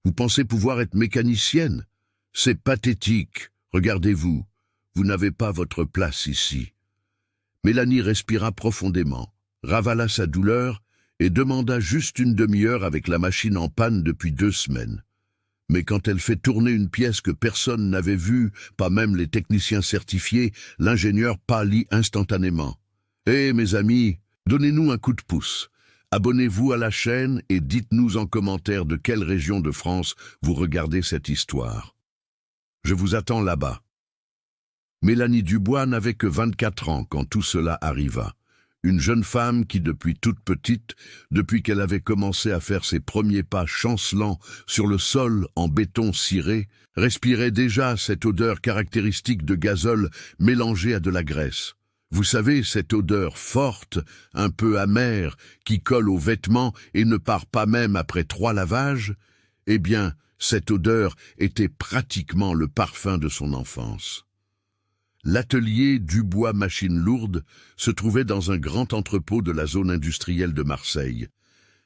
Vous pensez pouvoir être mécanicienne? C'est pathétique. Regardez-vous. Vous n'avez pas votre place ici. Mélanie respira profondément, ravala sa douleur et demanda juste une demi-heure avec la machine en panne depuis 2 semaines. Mais quand elle fait tourner une pièce que personne n'avait vue, pas même les techniciens certifiés, l'ingénieur pâlit instantanément. « Eh, mes amis, donnez-nous un coup de pouce. Abonnez-vous à la chaîne et dites-nous en commentaire de quelle région de France vous regardez cette histoire. Je vous attends là-bas. » Mélanie Dubois n'avait que 24 ans quand tout cela arriva. Une jeune femme qui, depuis toute petite, depuis qu'elle avait commencé à faire ses premiers pas chancelants sur le sol en béton ciré, respirait déjà cette odeur caractéristique de gazole mélangée à de la graisse. Vous savez, cette odeur forte, un peu amère, qui colle aux vêtements et ne part pas même après 3 lavages? Eh bien, cette odeur était pratiquement le parfum de son enfance. L'atelier Dubois Machines Lourdes se trouvait dans un grand entrepôt de la zone industrielle de Marseille,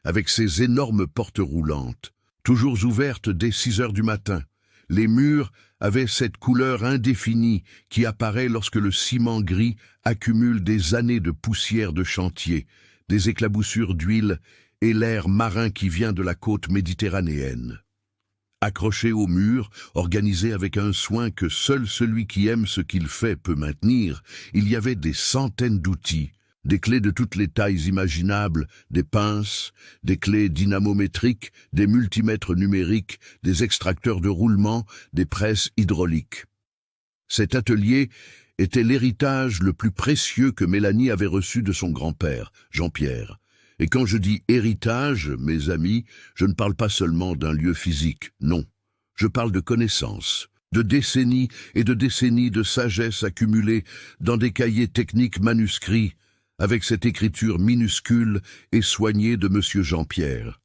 avec ses énormes portes roulantes, toujours ouvertes dès 6 heures du matin. Les murs avaient cette couleur indéfinie qui apparaît lorsque le ciment gris accumule des années de poussière de chantier, des éclaboussures d'huile et l'air marin qui vient de la côte méditerranéenne. Accrochés au mur, organisés avec un soin que seul celui qui aime ce qu'il fait peut maintenir, il y avait des centaines d'outils, des clés de toutes les tailles imaginables, des pinces, des clés dynamométriques, des multimètres numériques, des extracteurs de roulement, des presses hydrauliques. Cet atelier était l'héritage le plus précieux que Mélanie avait reçu de son grand-père, Jean-Pierre. Et quand je dis héritage, mes amis, je ne parle pas seulement d'un lieu physique, non. Je parle de connaissances, de décennies et de décennies de sagesse accumulée dans des cahiers techniques manuscrits, avec cette écriture minuscule et soignée de Monsieur Jean-Pierre.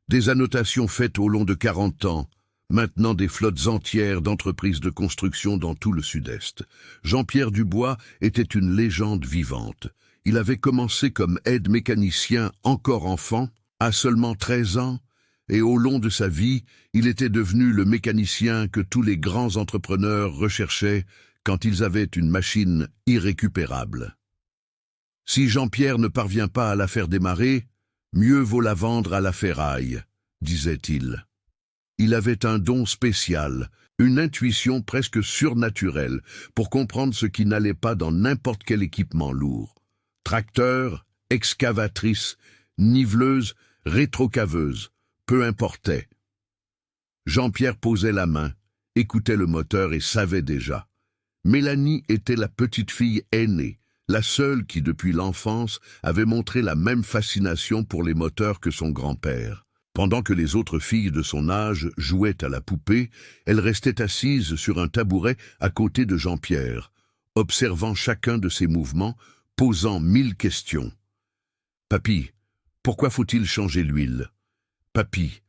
Des annotations faites au long de 40 ans, maintenant des flottes entières d'entreprises de construction dans tout le Sud-Est. Jean-Pierre Dubois était une légende vivante. Il avait commencé comme aide-mécanicien encore enfant, à seulement 13 ans, et au long de sa vie, il était devenu le mécanicien que tous les grands entrepreneurs recherchaient quand ils avaient une machine irrécupérable. Si Jean-Pierre ne parvient pas à la faire démarrer, mieux vaut la vendre à la ferraille, disait-il. Il avait un don spécial, une intuition presque surnaturelle pour comprendre ce qui n'allait pas dans n'importe quel équipement lourd. Tracteur, excavatrice, niveleuse, rétrocaveuse, peu importait. Jean-Pierre posait la main, écoutait le moteur et savait déjà. Mélanie était la petite fille aînée, la seule qui depuis l'enfance avait montré la même fascination pour les moteurs que son grand-père. Pendant que les autres filles de son âge jouaient à la poupée, elle restait assise sur un tabouret à côté de Jean-Pierre, observant chacun de ses mouvements, posant 1000 questions. « Papy, pourquoi faut-il changer l'huile? Papy,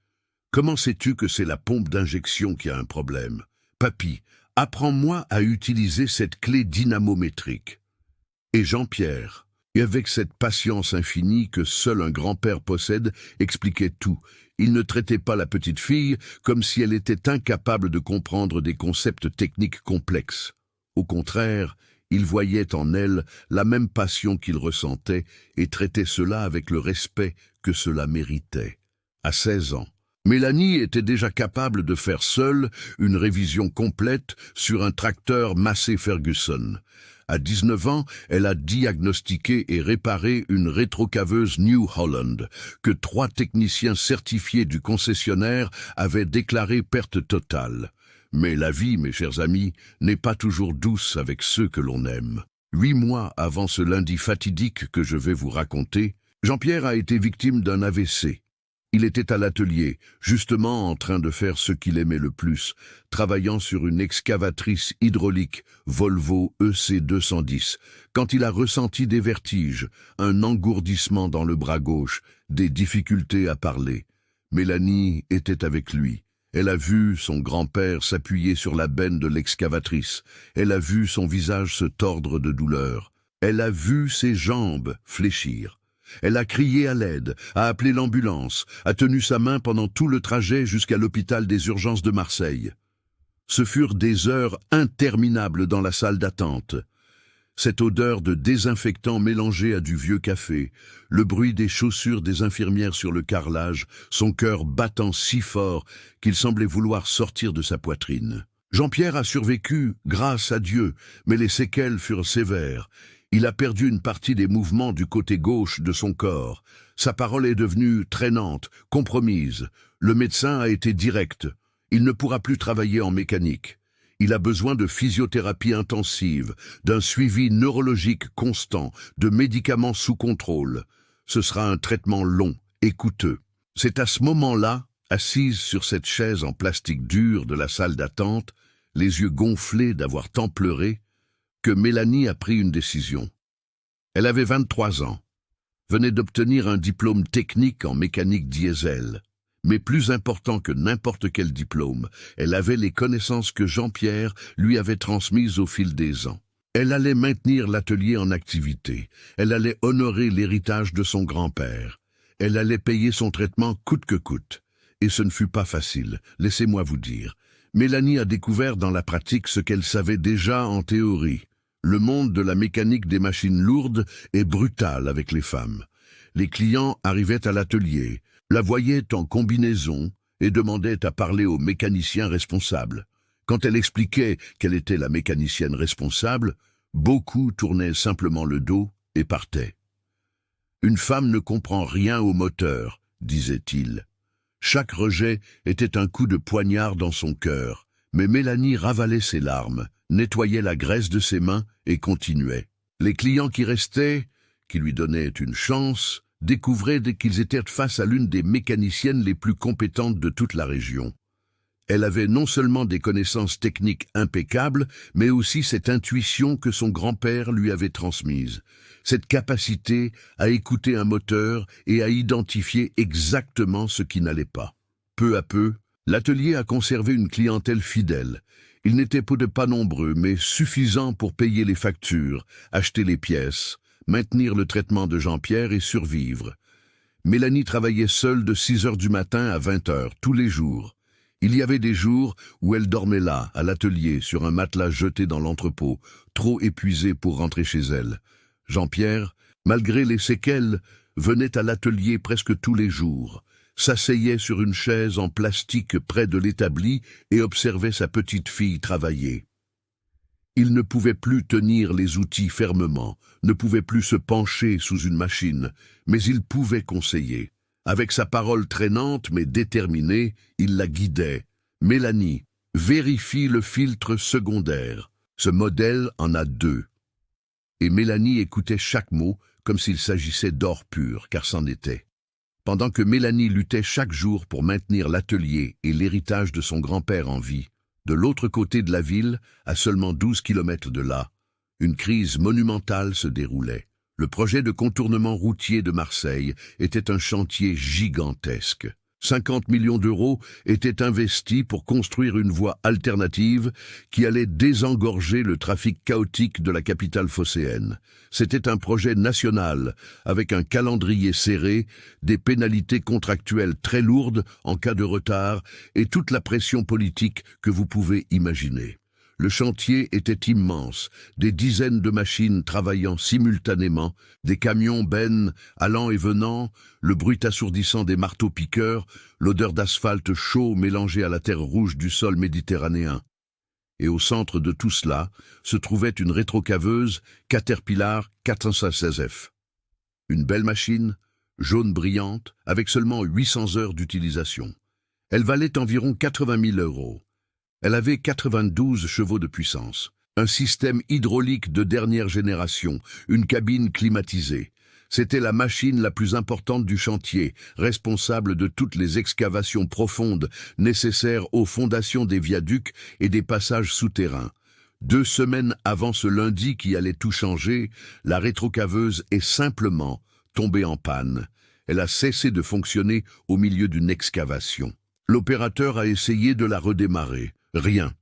comment sais-tu que c'est la pompe d'injection qui a un problème? Papy, apprends-moi à utiliser cette clé dynamométrique. » Et Jean-Pierre, et avec cette patience infinie que seul un grand-père possède, expliquait tout. Il ne traitait pas la petite fille comme si elle était incapable de comprendre des concepts techniques complexes. Au contraire, il voyait en elle la même passion qu'il ressentait et traitait cela avec le respect que cela méritait. À 16 ans, Mélanie était déjà capable de faire seule une révision complète sur un tracteur Massey-Ferguson. À 19 ans, elle a diagnostiqué et réparé une rétrocaveuse New Holland que 3 techniciens certifiés du concessionnaire avaient déclaré perte totale. Mais la vie, mes chers amis, n'est pas toujours douce avec ceux que l'on aime. 8 mois avant ce lundi fatidique que je vais vous raconter, Jean-Pierre a été victime d'un AVC. Il était à l'atelier, justement en train de faire ce qu'il aimait le plus, travaillant sur une excavatrice hydraulique Volvo EC210, quand il a ressenti des vertiges, un engourdissement dans le bras gauche, des difficultés à parler. Mélanie était avec lui. Elle a vu son grand-père s'appuyer sur la benne de l'excavatrice. Elle a vu son visage se tordre de douleur. Elle a vu ses jambes fléchir. Elle a crié à l'aide, a appelé l'ambulance, a tenu sa main pendant tout le trajet jusqu'à l'hôpital des urgences de Marseille. Ce furent des heures interminables dans la salle d'attente. Cette odeur de désinfectant mélangée à du vieux café, le bruit des chaussures des infirmières sur le carrelage, son cœur battant si fort qu'il semblait vouloir sortir de sa poitrine. Jean-Pierre a survécu, grâce à Dieu, mais les séquelles furent sévères. Il a perdu une partie des mouvements du côté gauche de son corps. Sa parole est devenue traînante, compromise. Le médecin a été direct. Il ne pourra plus travailler en mécanique. Il a besoin de physiothérapie intensive, d'un suivi neurologique constant, de médicaments sous contrôle. Ce sera un traitement long et coûteux. C'est à ce moment-là, assise sur cette chaise en plastique dur de la salle d'attente, les yeux gonflés d'avoir tant pleuré, que Mélanie a pris une décision. Elle avait 23 ans, venait d'obtenir un diplôme technique en mécanique diesel. Mais plus important que n'importe quel diplôme, elle avait les connaissances que Jean-Pierre lui avait transmises au fil des ans. Elle allait maintenir l'atelier en activité, elle allait honorer l'héritage de son grand-père, elle allait payer son traitement coûte que coûte. Et ce ne fut pas facile, laissez-moi vous dire. Mélanie a découvert dans la pratique ce qu'elle savait déjà en théorie. Le monde de la mécanique des machines lourdes est brutal avec les femmes. Les clients arrivaient à l'atelier, la voyaient en combinaison et demandaient à parler au mécanicien responsable. Quand elle expliquait qu'elle était la mécanicienne responsable, beaucoup tournaient simplement le dos et partaient. « Une femme ne comprend rien au moteur », disait-il. Chaque rejet était un coup de poignard dans son cœur, mais Mélanie ravalait ses larmes, nettoyait la graisse de ses mains et continuait. Les clients qui restaient, qui lui donnaient une chance, découvraient qu'ils étaient face à l'une des mécaniciennes les plus compétentes de toute la région. Elle avait non seulement des connaissances techniques impeccables, mais aussi cette intuition que son grand-père lui avait transmise, cette capacité à écouter un moteur et à identifier exactement ce qui n'allait pas. Peu à peu, l'atelier a conservé une clientèle fidèle. Ils n'étaient pas nombreux, mais suffisants pour payer les factures, acheter les pièces, maintenir le traitement de Jean-Pierre et survivre. Mélanie travaillait seule de 6 heures du matin à 20 heures, tous les jours. Il y avait des jours où elle dormait là, à l'atelier, sur un matelas jeté dans l'entrepôt, trop épuisée pour rentrer chez elle. Jean-Pierre, malgré les séquelles, venait à l'atelier presque tous les jours, s'asseyait sur une chaise en plastique près de l'établi et observait sa petite fille travailler. Il ne pouvait plus tenir les outils fermement, ne pouvait plus se pencher sous une machine, mais il pouvait conseiller. Avec sa parole traînante mais déterminée, il la guidait. « Mélanie, vérifie le filtre secondaire. Ce modèle en a 2. » Et Mélanie écoutait chaque mot comme s'il s'agissait d'or pur, car c'en était. Pendant que Mélanie luttait chaque jour pour maintenir l'atelier et l'héritage de son grand-père en vie, de l'autre côté de la ville, à seulement 12 kilomètres de là, une crise monumentale se déroulait. Le projet de contournement routier de Marseille était un chantier gigantesque. 50 millions d'euros étaient investis pour construire une voie alternative qui allait désengorger le trafic chaotique de la capitale phocéenne. C'était un projet national, avec un calendrier serré, des pénalités contractuelles très lourdes en cas de retard et toute la pression politique que vous pouvez imaginer. Le chantier était immense, des dizaines de machines travaillant simultanément, des camions bennes allant et venant, le bruit assourdissant des marteaux-piqueurs, l'odeur d'asphalte chaud mélangée à la terre rouge du sol méditerranéen. Et au centre de tout cela se trouvait une rétrocaveuse Caterpillar 416F. Une belle machine, jaune brillante, avec seulement 800 heures d'utilisation. Elle valait environ 80 000 euros. Elle avait 92 chevaux de puissance, un système hydraulique de dernière génération, une cabine climatisée. C'était la machine la plus importante du chantier, responsable de toutes les excavations profondes nécessaires aux fondations des viaducs et des passages souterrains. 2 semaines avant ce lundi qui allait tout changer, la rétrocaveuse est simplement tombée en panne. Elle a cessé de fonctionner au milieu d'une excavation. L'opérateur a essayé de la redémarrer. Rien.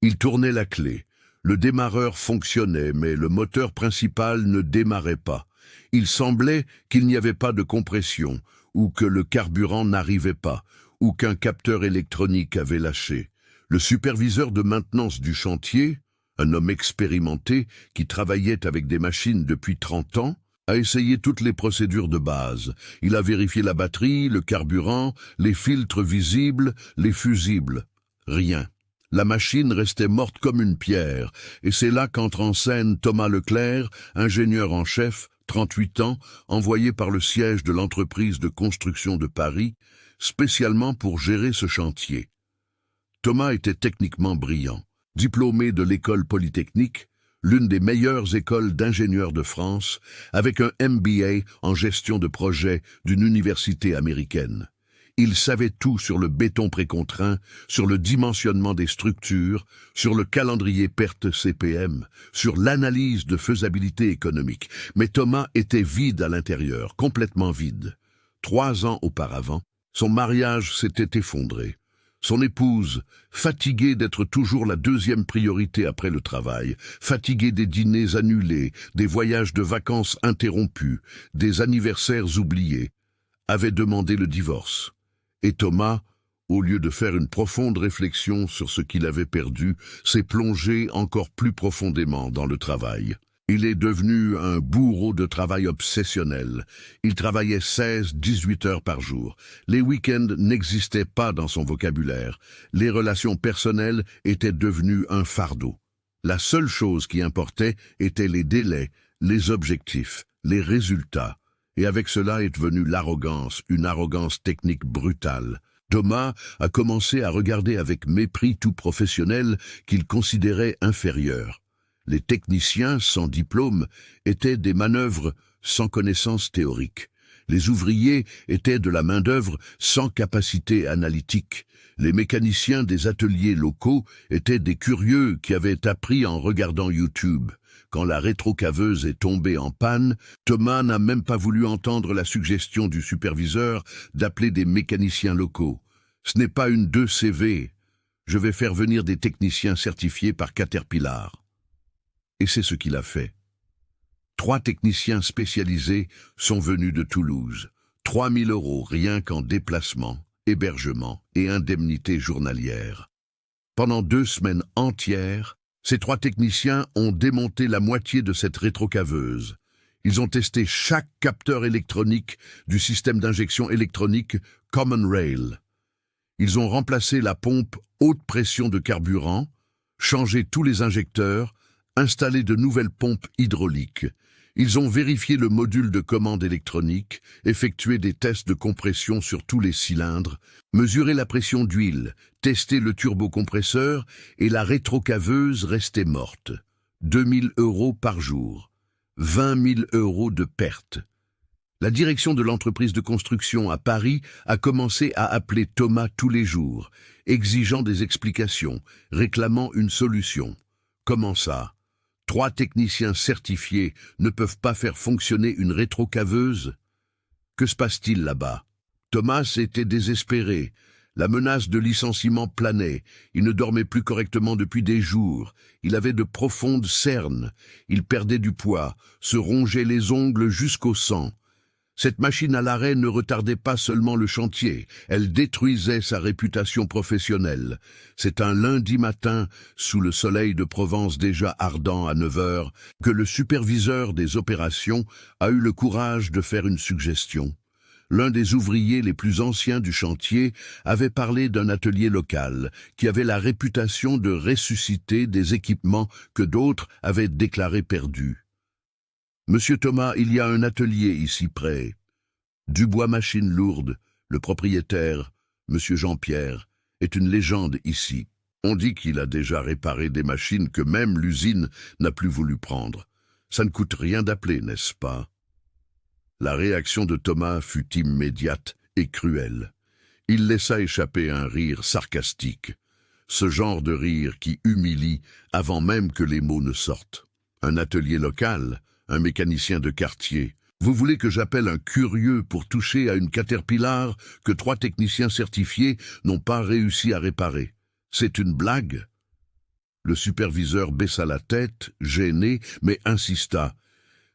Il tournait la clé. Le démarreur fonctionnait, mais le moteur principal ne démarrait pas. Il semblait qu'il n'y avait pas de compression, ou que le carburant n'arrivait pas, ou qu'un capteur électronique avait lâché. Le superviseur de maintenance du chantier, un homme expérimenté qui travaillait avec des machines depuis 30 ans, a essayé toutes les procédures de base. Il a vérifié la batterie, le carburant, les filtres visibles, les fusibles. Rien. La machine restait morte comme une pierre, et c'est là qu'entre en scène Thomas Leclerc, ingénieur en chef, 38 ans, envoyé par le siège de l'entreprise de construction de Paris, spécialement pour gérer ce chantier. Thomas était techniquement brillant. Diplômé de l'école polytechnique, l'une des meilleures écoles d'ingénieurs de France, avec un MBA en gestion de projet d'une université américaine. Il savait tout sur le béton précontraint, sur le dimensionnement des structures, sur le calendrier perte CPM, sur l'analyse de faisabilité économique. Mais Thomas était vide à l'intérieur, complètement vide. 3 ans auparavant, son mariage s'était effondré. Son épouse, fatiguée d'être toujours la deuxième priorité après le travail, fatiguée des dîners annulés, des voyages de vacances interrompus, des anniversaires oubliés, avait demandé le divorce. Et Thomas, au lieu de faire une profonde réflexion sur ce qu'il avait perdu, s'est plongé encore plus profondément dans le travail. Il est devenu un bourreau de travail obsessionnel. Il travaillait 16-18 heures par jour. Les week-ends n'existaient pas dans son vocabulaire. Les relations personnelles étaient devenues un fardeau. La seule chose qui importait étaient les délais, les objectifs, les résultats. Et avec cela est venue l'arrogance, une arrogance technique brutale. Thomas a commencé à regarder avec mépris tout professionnel qu'il considérait inférieur. Les techniciens sans diplôme étaient des manœuvres sans connaissances théoriques. Les ouvriers étaient de la main-d'œuvre sans capacité analytique. Les mécaniciens des ateliers locaux étaient des curieux qui avaient appris en regardant YouTube. Quand la rétrocaveuse est tombée en panne, Thomas n'a même pas voulu entendre la suggestion du superviseur d'appeler des mécaniciens locaux. Ce n'est pas une 2 CV. Je vais faire venir des techniciens certifiés par Caterpillar. Et c'est ce qu'il a fait. 3 techniciens spécialisés sont venus de Toulouse. 3 000 € rien qu'en déplacement, hébergement et indemnité journalière. Pendant 2 semaines entières, ces 3 techniciens ont démonté la moitié de cette rétrocaveuse. Ils ont testé chaque capteur électronique du système d'injection électronique Common Rail. Ils ont remplacé la pompe haute pression de carburant, changé tous les injecteurs, installé de nouvelles pompes hydrauliques. Ils ont vérifié le module de commande électronique, effectué des tests de compression sur tous les cylindres, mesuré la pression d'huile, testé le turbocompresseur et la rétrocaveuse restait morte. 2 000 € par jour. 20 000 € de pertes. La direction de l'entreprise de construction à Paris a commencé à appeler Thomas tous les jours, exigeant des explications, réclamant une solution. Comment ça ? 3 techniciens certifiés ne peuvent pas faire fonctionner une rétrocaveuse? Que se passe-t-il là-bas? Thomas était désespéré. La menace de licenciement planait. Il ne dormait plus correctement depuis des jours. Il avait de profondes cernes. Il perdait du poids, se rongeait les ongles jusqu'au sang. Cette machine à l'arrêt ne retardait pas seulement le chantier, elle détruisait sa réputation professionnelle. C'est un lundi matin, sous le soleil de Provence déjà ardent à 9 heures, que le superviseur des opérations a eu le courage de faire une suggestion. L'un des ouvriers les plus anciens du chantier avait parlé d'un atelier local qui avait la réputation de ressusciter des équipements que d'autres avaient déclarés perdus. « Monsieur Thomas, il y a un atelier ici près. Dubois Machines Lourdes, le propriétaire, Monsieur Jean-Pierre, est une légende ici. On dit qu'il a déjà réparé des machines que même l'usine n'a plus voulu prendre. Ça ne coûte rien d'appeler, n'est-ce pas ?» La réaction de Thomas fut immédiate et cruelle. Il laissa échapper un rire sarcastique, ce genre de rire qui humilie avant même que les mots ne sortent. Un atelier local, un mécanicien de quartier. Vous voulez que j'appelle un curieux pour toucher à une Caterpillar que 3 techniciens certifiés n'ont pas réussi à réparer? C'est une blague? Le superviseur baissa la tête, gêné, mais insista.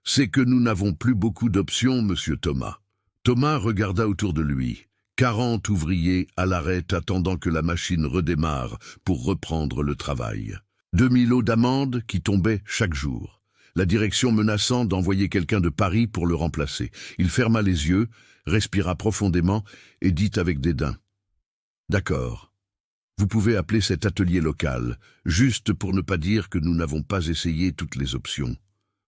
C'est que nous n'avons plus beaucoup d'options, monsieur Thomas. Thomas regarda autour de lui. 40 ouvriers à l'arrêt attendant que la machine redémarre pour reprendre le travail. 2000 lots d'amende qui tombaient chaque jour. La direction menaçant d'envoyer quelqu'un de Paris pour le remplacer. Il ferma les yeux, respira profondément et dit avec dédain. « D'accord. Vous pouvez appeler cet atelier local, juste pour ne pas dire que nous n'avons pas essayé toutes les options.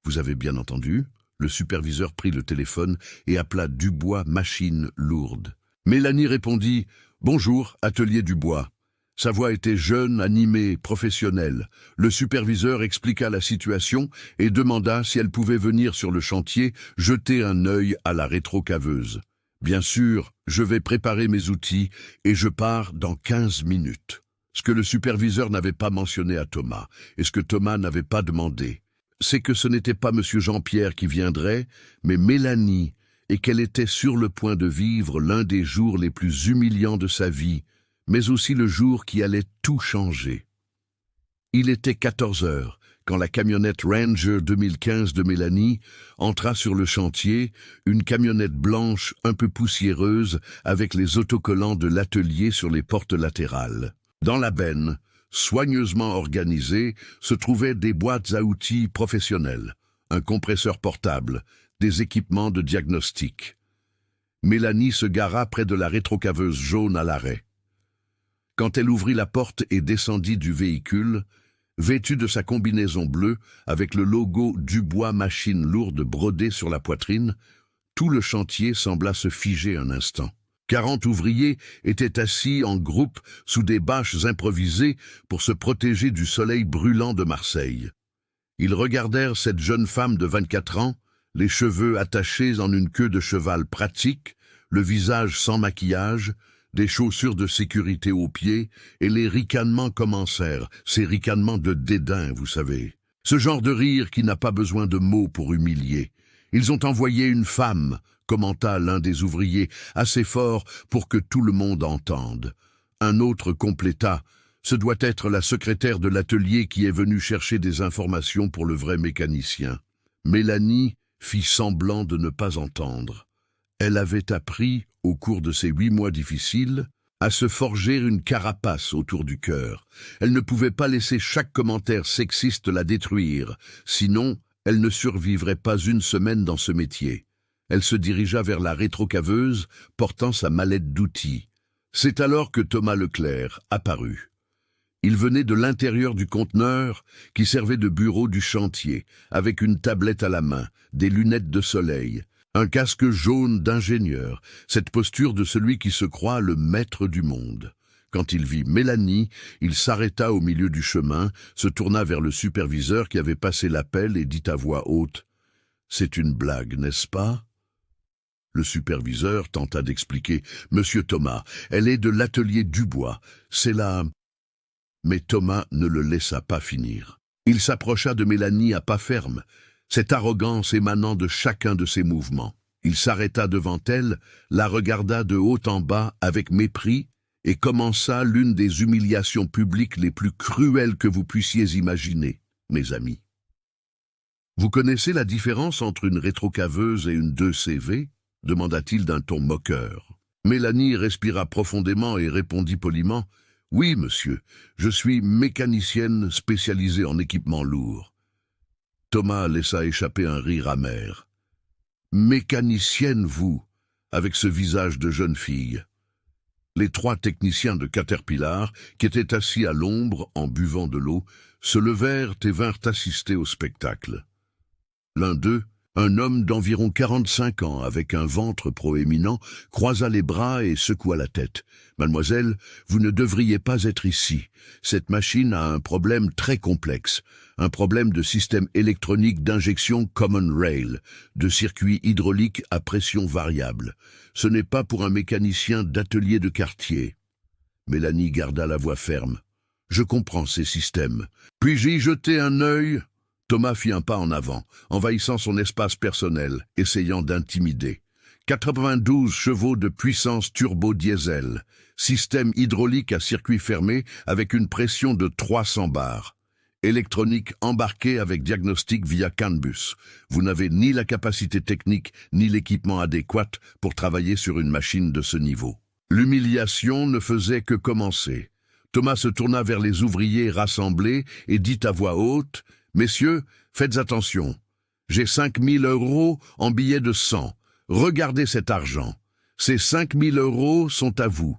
Vous avez bien entendu ?» Le superviseur prit le téléphone et appela Dubois Machine Lourde. Mélanie répondit « Bonjour, atelier Dubois ». Sa voix était jeune, animée, professionnelle. Le superviseur expliqua la situation et demanda si elle pouvait venir sur le chantier jeter un œil à la rétrocaveuse. « Bien sûr, je vais préparer mes outils et je pars dans 15 minutes. » Ce que le superviseur n'avait pas mentionné à Thomas et ce que Thomas n'avait pas demandé, c'est que ce n'était pas M. Jean-Pierre qui viendrait, mais Mélanie, et qu'elle était sur le point de vivre l'un des jours les plus humiliants de sa vie, mais aussi le jour qui allait tout changer. Il était 14 heures quand la camionnette Ranger 2015 de Mélanie entra sur le chantier, une camionnette blanche un peu poussiéreuse avec les autocollants de l'atelier sur les portes latérales. Dans la benne, soigneusement organisée, se trouvaient des boîtes à outils professionnelles, un compresseur portable, des équipements de diagnostic. Mélanie se gara près de la rétrocaveuse jaune à l'arrêt. Quand elle ouvrit la porte et descendit du véhicule, vêtue de sa combinaison bleue avec le logo Dubois Machine Lourde brodé sur la poitrine, tout le chantier sembla se figer un instant. 40 ouvriers étaient assis en groupe sous des bâches improvisées pour se protéger du soleil brûlant de Marseille. Ils regardèrent cette jeune femme de 24 ans, les cheveux attachés en une queue de cheval pratique, le visage sans maquillage, des chaussures de sécurité aux pieds, et les ricanements commencèrent, ces ricanements de dédain, vous savez. Ce genre de rire qui n'a pas besoin de mots pour humilier. Ils ont envoyé une femme, commenta l'un des ouvriers, assez fort pour que tout le monde entende. Un autre compléta, ce doit être la secrétaire de l'atelier qui est venue chercher des informations pour le vrai mécanicien. Mélanie fit semblant de ne pas entendre. Elle avait appris, au cours de ces 8 mois difficiles, à se forger une carapace autour du cœur. Elle ne pouvait pas laisser chaque commentaire sexiste la détruire, sinon elle ne survivrait pas une semaine dans ce métier. Elle se dirigea vers la rétrocaveuse, portant sa mallette d'outils. C'est alors que Thomas Leclerc apparut. Il venait de l'intérieur du conteneur qui servait de bureau du chantier, avec une tablette à la main, des lunettes de soleil, un casque jaune d'ingénieur, cette posture de celui qui se croit le maître du monde. Quand il vit Mélanie, il s'arrêta au milieu du chemin, se tourna vers le superviseur qui avait passé l'appel et dit à voix haute « C'est une blague, n'est-ce pas ?» Le superviseur tenta d'expliquer « Monsieur Thomas, elle est de l'atelier Dubois, c'est la… » Mais Thomas ne le laissa pas finir. Il s'approcha de Mélanie à pas ferme, cette arrogance émanant de chacun de ses mouvements. Il s'arrêta devant elle, la regarda de haut en bas avec mépris et commença l'une des humiliations publiques les plus cruelles que vous puissiez imaginer, mes amis. Vous connaissez la différence entre une rétrocaveuse et une 2CV ? Demanda-t-il d'un ton moqueur. Mélanie respira profondément et répondit poliment « Oui, monsieur, je suis mécanicienne spécialisée en équipement lourd. » Thomas laissa échapper un rire amer. « Mécanicienne, vous, avec ce visage de jeune fille. » Les 3 techniciens de Caterpillar, qui étaient assis à l'ombre en buvant de l'eau, se levèrent et vinrent assister au spectacle. L'un d'eux, un homme d'environ 45 ans avec un ventre proéminent, croisa les bras et secoua la tête. « Mademoiselle, vous ne devriez pas être ici. Cette machine a un problème très complexe, un problème de système électronique d'injection Common Rail, de circuit hydraulique à pression variable. Ce n'est pas pour un mécanicien d'atelier de quartier. » Mélanie garda la voix ferme. « Je comprends ces systèmes. Puis-je y jeter un œil ?» Thomas fit un pas en avant, envahissant son espace personnel, essayant d'intimider. 92 chevaux de puissance turbo-diesel, système hydraulique à circuit fermé avec une pression de 300 bars. Électronique embarquée avec diagnostic via CAN bus. Vous n'avez ni la capacité technique ni l'équipement adéquat pour travailler sur une machine de ce niveau. L'humiliation ne faisait que commencer. Thomas se tourna vers les ouvriers rassemblés et dit à voix haute « Messieurs, faites attention. J'ai 5 000 € en billets de 100. Regardez cet argent. Ces 5 000 € sont à vous.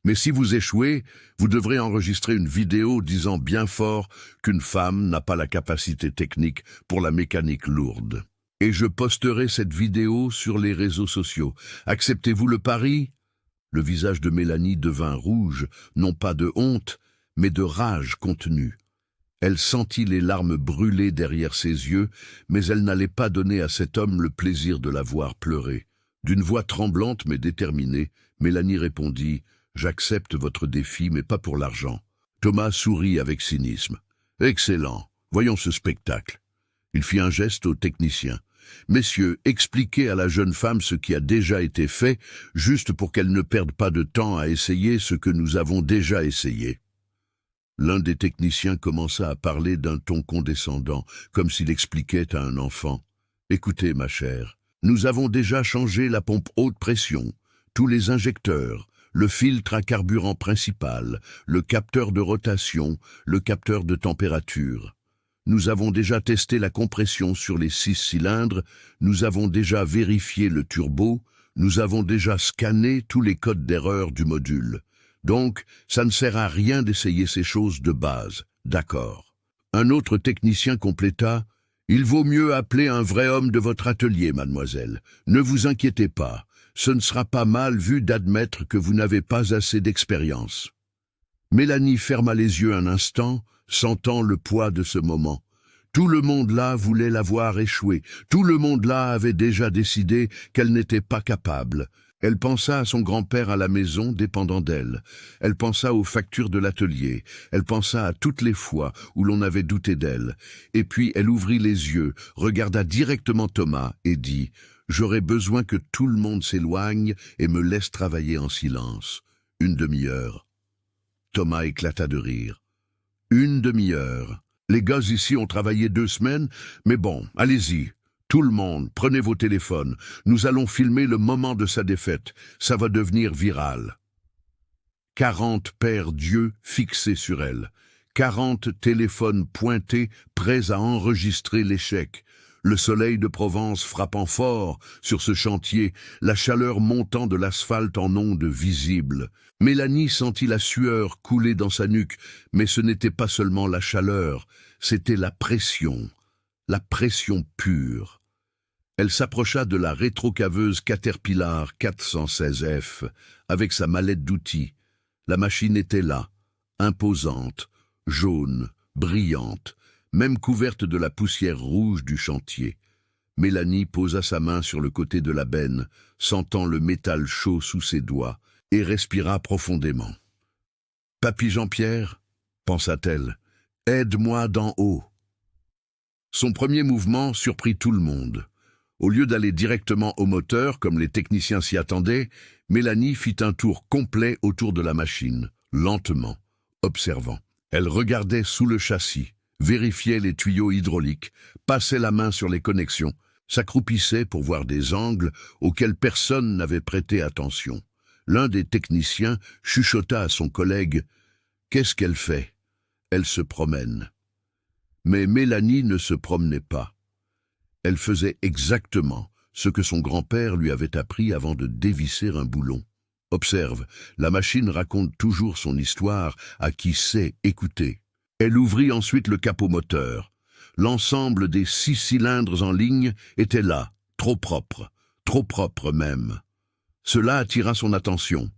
Mais si vous échouez, vous devrez enregistrer une vidéo disant bien fort qu'une femme n'a pas la capacité technique pour la mécanique lourde. Et je posterai cette vidéo sur les réseaux sociaux. Acceptez-vous le pari ?» Le visage de Mélanie devint rouge, non pas de honte, mais de rage contenue. Elle sentit les larmes brûler derrière ses yeux, mais elle n'allait pas donner à cet homme le plaisir de la voir pleurer. D'une voix tremblante mais déterminée, Mélanie répondit « J'accepte votre défi, mais pas pour l'argent. » Thomas sourit avec cynisme. « Excellent, voyons ce spectacle. » Il fit un geste au technicien. « Messieurs, expliquez à la jeune femme ce qui a déjà été fait, juste pour qu'elle ne perde pas de temps à essayer ce que nous avons déjà essayé. » L'un des techniciens commença à parler d'un ton condescendant, comme s'il expliquait à un enfant. « Écoutez, ma chère, nous avons déjà changé la pompe haute pression, tous les injecteurs, le filtre à carburant principal, le capteur de rotation, le capteur de température. Nous avons déjà testé la compression sur les 6 cylindres, nous avons déjà vérifié le turbo, nous avons déjà scanné tous les codes d'erreur du module. Donc, ça ne sert à rien d'essayer ces choses de base, d'accord. » Un autre technicien compléta « Il vaut mieux appeler un vrai homme de votre atelier, mademoiselle. Ne vous inquiétez pas, ce ne sera pas mal vu d'admettre que vous n'avez pas assez d'expérience. » Mélanie ferma les yeux un instant, sentant le poids de ce moment. Tout le monde là voulait la voir échouer. Tout le monde là avait déjà décidé qu'elle n'était pas capable. Elle pensa à son grand-père à la maison dépendant d'elle. Elle pensa aux factures de l'atelier. Elle pensa à toutes les fois où l'on avait douté d'elle. Et puis elle ouvrit les yeux, regarda directement Thomas et dit « J'aurais besoin que tout le monde s'éloigne et me laisse travailler en silence. 1 demi-heure. » Thomas éclata de rire. « 1 demi-heure. Les gars ici ont travaillé 2 semaines, mais bon, allez-y. Tout le monde, prenez vos téléphones. Nous allons filmer le moment de sa défaite. Ça va devenir viral. » 40 paires d'yeux fixés sur elle. 40 téléphones pointés, prêts à enregistrer l'échec. Le soleil de Provence frappant fort sur ce chantier, la chaleur montant de l'asphalte en ondes visibles. Mélanie sentit la sueur couler dans sa nuque, mais ce n'était pas seulement la chaleur, c'était la pression pure. Elle s'approcha de la rétrocaveuse Caterpillar 416F avec sa mallette d'outils. La machine était là, imposante, jaune, brillante, même couverte de la poussière rouge du chantier. Mélanie posa sa main sur le côté de la benne, sentant le métal chaud sous ses doigts, et respira profondément. « Papy Jean-Pierre, pensa-t-elle, aide-moi d'en haut. » Son premier mouvement surprit tout le monde. Au lieu d'aller directement au moteur, comme les techniciens s'y attendaient, Mélanie fit un tour complet autour de la machine, lentement, observant. Elle regardait sous le châssis, vérifiait les tuyaux hydrauliques, passait la main sur les connexions, s'accroupissait pour voir des angles auxquels personne n'avait prêté attention. L'un des techniciens chuchota à son collègue « Qu'est-ce qu'elle fait ? Elle se promène. » Mais Mélanie ne se promenait pas. Elle faisait exactement ce que son grand-père lui avait appris avant de dévisser un boulon. Observe, la machine raconte toujours son histoire à qui sait écouter. Elle ouvrit ensuite le capot moteur. L'ensemble des 6 cylindres en ligne était là, trop propre même. Cela attira son attention.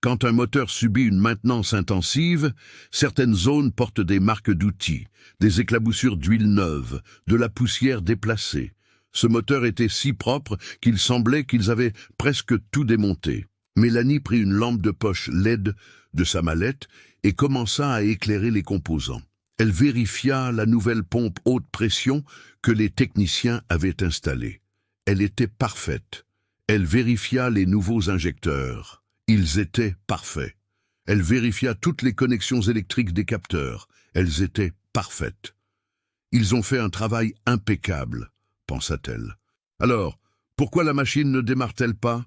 Quand un moteur subit une maintenance intensive, certaines zones portent des marques d'outils, des éclaboussures d'huile neuve, de la poussière déplacée. Ce moteur était si propre qu'il semblait qu'ils avaient presque tout démonté. Mélanie prit une lampe de poche LED de sa mallette et commença à éclairer les composants. Elle vérifia la nouvelle pompe haute pression que les techniciens avaient installée. Elle était parfaite. Elle vérifia les nouveaux injecteurs. Ils étaient parfaits. Elle vérifia toutes les connexions électriques des capteurs. Elles étaient parfaite. Ils ont fait un travail impeccable, pensa-t-elle. Alors, pourquoi la machine ne démarre-t-elle pas?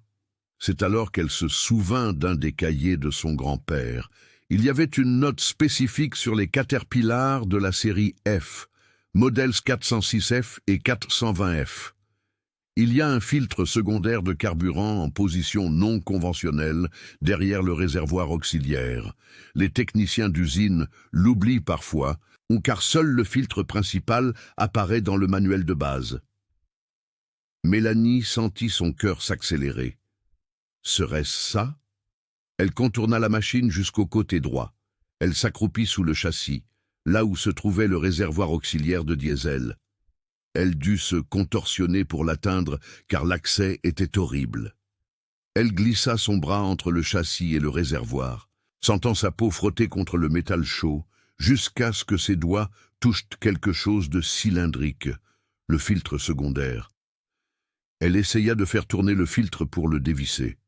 C'est alors qu'elle se souvint d'un des cahiers de son grand-père. Il y avait une note spécifique sur les Caterpillar de la série F, modèles 406F et 420F. Il y a un filtre secondaire de carburant en position non conventionnelle derrière le réservoir auxiliaire. Les techniciens d'usine l'oublient parfois, car seul le filtre principal apparaît dans le manuel de base. Mélanie sentit son cœur s'accélérer. Serait-ce ça? Elle contourna la machine jusqu'au côté droit. Elle s'accroupit sous le châssis, là où se trouvait le réservoir auxiliaire de diesel. Elle dut se contorsionner pour l'atteindre, car l'accès était horrible. Elle glissa son bras entre le châssis et le réservoir, sentant sa peau frotter contre le métal chaud, jusqu'à ce que ses doigts touchent quelque chose de cylindrique, le filtre secondaire. Elle essaya de faire tourner le filtre pour le dévisser.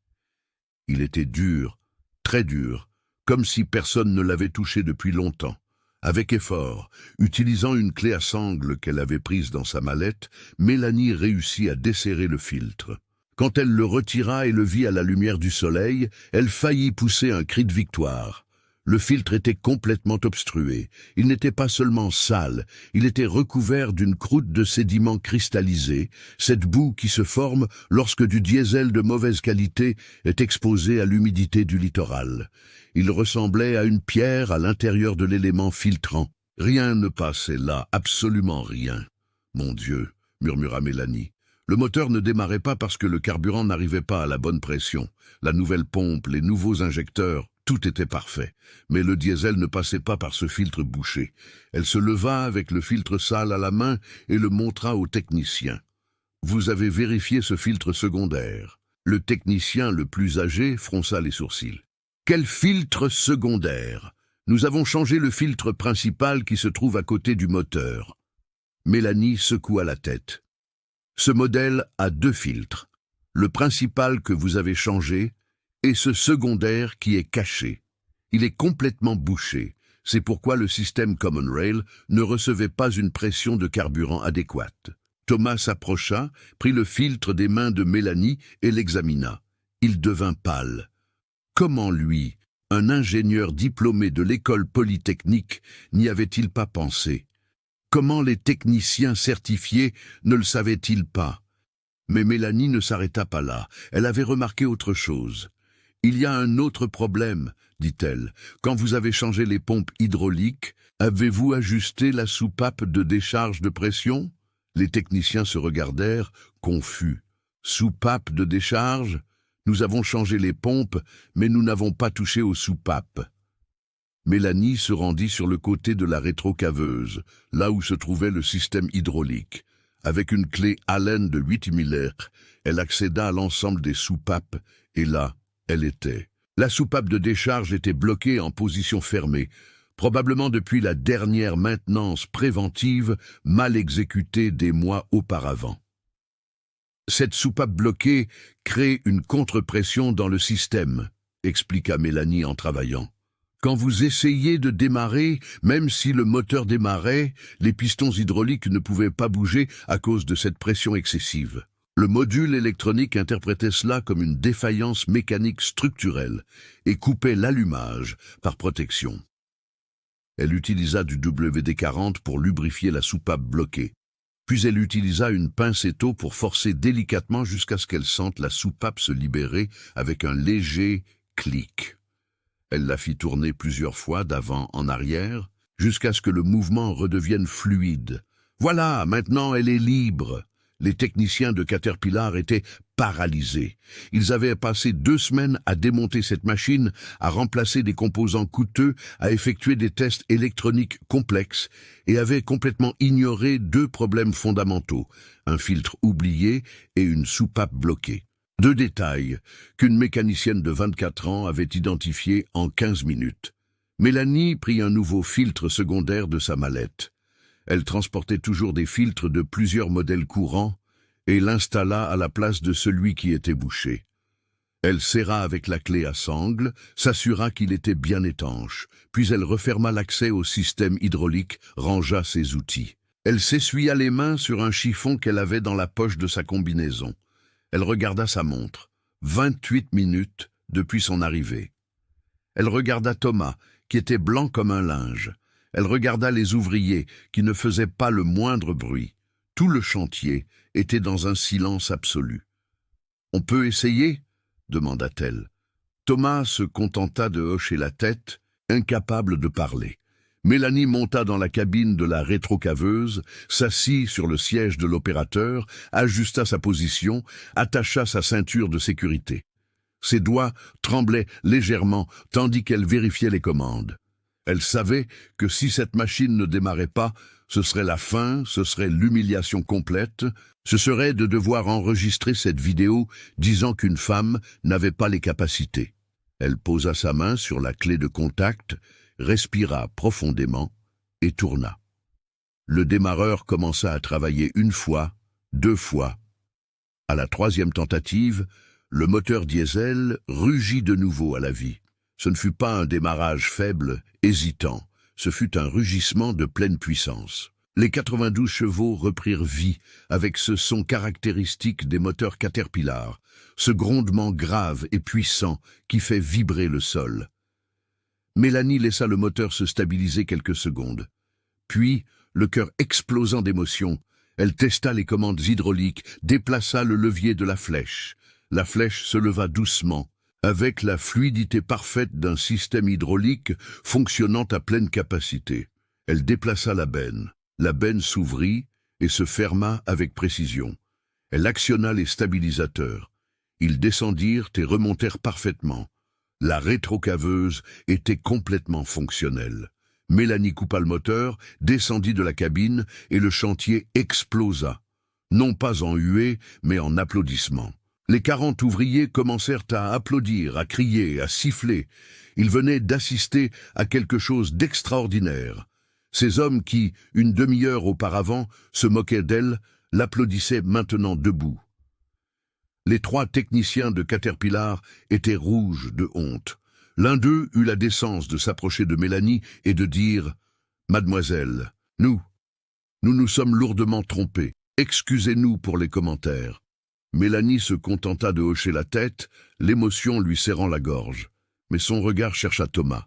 Il était dur, très dur, comme si personne ne l'avait touché depuis longtemps. Avec effort, utilisant une clé à sangle qu'elle avait prise dans sa mallette, Mélanie réussit à desserrer le filtre. Quand elle le retira et le vit à la lumière du soleil, elle faillit pousser un cri de victoire. Le filtre était complètement obstrué. Il n'était pas seulement sale, il était recouvert d'une croûte de sédiments cristallisés, cette boue qui se forme lorsque du diesel de mauvaise qualité est exposé à l'humidité du littoral. Il ressemblait à une pierre à l'intérieur de l'élément filtrant. Rien ne passait là, absolument rien. « Mon Dieu !» murmura Mélanie. Le moteur ne démarrait pas parce que le carburant n'arrivait pas à la bonne pression. La nouvelle pompe, les nouveaux injecteurs, tout était parfait. Mais le diesel ne passait pas par ce filtre bouché. Elle se leva avec le filtre sale à la main et le montra au technicien. « Vous avez vérifié ce filtre secondaire ?» Le technicien le plus âgé fronça les sourcils. « Quel filtre secondaire? Nous avons changé le filtre principal qui se trouve à côté du moteur. » Mélanie secoua la tête. « Ce modèle a 2 filtres. Le principal que vous avez changé et ce secondaire qui est caché. Il est complètement bouché. C'est pourquoi le système Common Rail ne recevait pas une pression de carburant adéquate. » Thomas s'approcha, prit le filtre des mains de Mélanie et l'examina. Il devint pâle. Comment lui, un ingénieur diplômé de l'école polytechnique, n'y avait-il pas pensé? Comment les techniciens certifiés ne le savaient-ils pas? Mais Mélanie ne s'arrêta pas là. Elle avait remarqué autre chose. « Il y a un autre problème, dit-elle. Quand vous avez changé les pompes hydrauliques, avez-vous ajusté la soupape de décharge de pression ?» Les techniciens se regardèrent, confus. « Soupape de décharge ? Nous avons changé les pompes, mais nous n'avons pas touché aux soupapes. » Mélanie se rendit sur le côté de la rétrocaveuse, là où se trouvait le système hydraulique. Avec une clé Allen de 8 mm, elle accéda à l'ensemble des soupapes, et là, elle était. La soupape de décharge était bloquée en position fermée, probablement depuis la dernière maintenance préventive mal exécutée des mois auparavant. Cette soupape bloquée crée une contre-pression dans le système, expliqua Mélanie en travaillant. Quand vous essayez de démarrer, même si le moteur démarrait, les pistons hydrauliques ne pouvaient pas bouger à cause de cette pression excessive. Le module électronique interprétait cela comme une défaillance mécanique structurelle et coupait l'allumage par protection. Elle utilisa du WD-40 pour lubrifier la soupape bloquée. Puis elle utilisa une pincetto pour forcer délicatement jusqu'à ce qu'elle sente la soupape se libérer avec un léger clic. Elle la fit tourner plusieurs fois d'avant en arrière, jusqu'à ce que le mouvement redevienne fluide. Voilà, maintenant elle est libre. Les techniciens de Caterpillar étaient paralysés. Ils avaient passé 2 semaines à démonter cette machine, à remplacer des composants coûteux, à effectuer des tests électroniques complexes et avaient complètement ignoré 2 problèmes fondamentaux, un filtre oublié et une soupape bloquée. 2 détails qu'une mécanicienne de 24 ans avait identifiés en 15 minutes. Mélanie prit un nouveau filtre secondaire de sa mallette. Elle transportait toujours des filtres de plusieurs modèles courants et l'installa à la place de celui qui était bouché. Elle serra avec la clé à sangle, s'assura qu'il était bien étanche, puis elle referma l'accès au système hydraulique, rangea ses outils. Elle s'essuya les mains sur un chiffon qu'elle avait dans la poche de sa combinaison. Elle regarda sa montre. 28 minutes depuis son arrivée. Elle regarda Thomas, qui était blanc comme un linge. Elle regarda les ouvriers, qui ne faisaient pas le moindre bruit. Tout le chantier était dans un silence absolu. « On peut essayer ?» demanda-t-elle. Thomas se contenta de hocher la tête, incapable de parler. Mélanie monta dans la cabine de la rétrocaveuse, s'assit sur le siège de l'opérateur, ajusta sa position, attacha sa ceinture de sécurité. Ses doigts tremblaient légèrement tandis qu'elle vérifiait les commandes. Elle savait que si cette machine ne démarrait pas, ce serait la fin, ce serait l'humiliation complète, ce serait de devoir enregistrer cette vidéo disant qu'une femme n'avait pas les capacités. Elle posa sa main sur la clé de contact, respira profondément et tourna. Le démarreur commença à travailler une fois, 2 fois. À la 3e tentative, le moteur diesel rugit de nouveau à la vie. Ce ne fut pas un démarrage faible, hésitant, ce fut un rugissement de pleine puissance. Les 92 chevaux reprirent vie avec ce son caractéristique des moteurs Caterpillar, ce grondement grave et puissant qui fait vibrer le sol. Mélanie laissa le moteur se stabiliser quelques secondes. Puis, le cœur explosant d'émotion, elle testa les commandes hydrauliques, déplaça le levier de la flèche. La flèche se leva doucement, avec la fluidité parfaite d'un système hydraulique fonctionnant à pleine capacité. Elle déplaça la benne. La benne s'ouvrit et se ferma avec précision. Elle actionna les stabilisateurs. Ils descendirent et remontèrent parfaitement. La rétrocaveuse était complètement fonctionnelle. Mélanie coupa le moteur, descendit de la cabine et le chantier explosa. Non pas en huées, mais en applaudissements. Les 40 ouvriers commencèrent à applaudir, à crier, à siffler. Ils venaient d'assister à quelque chose d'extraordinaire. Ces hommes qui, une demi-heure auparavant, se moquaient d'elle, l'applaudissaient maintenant debout. Les 3 techniciens de Caterpillar étaient rouges de honte. L'un d'eux eut la décence de s'approcher de Mélanie et de dire « Mademoiselle, nous nous sommes lourdement trompés. Excusez-nous pour les commentaires. » Mélanie se contenta de hocher la tête, l'émotion lui serrant la gorge. Mais son regard chercha Thomas.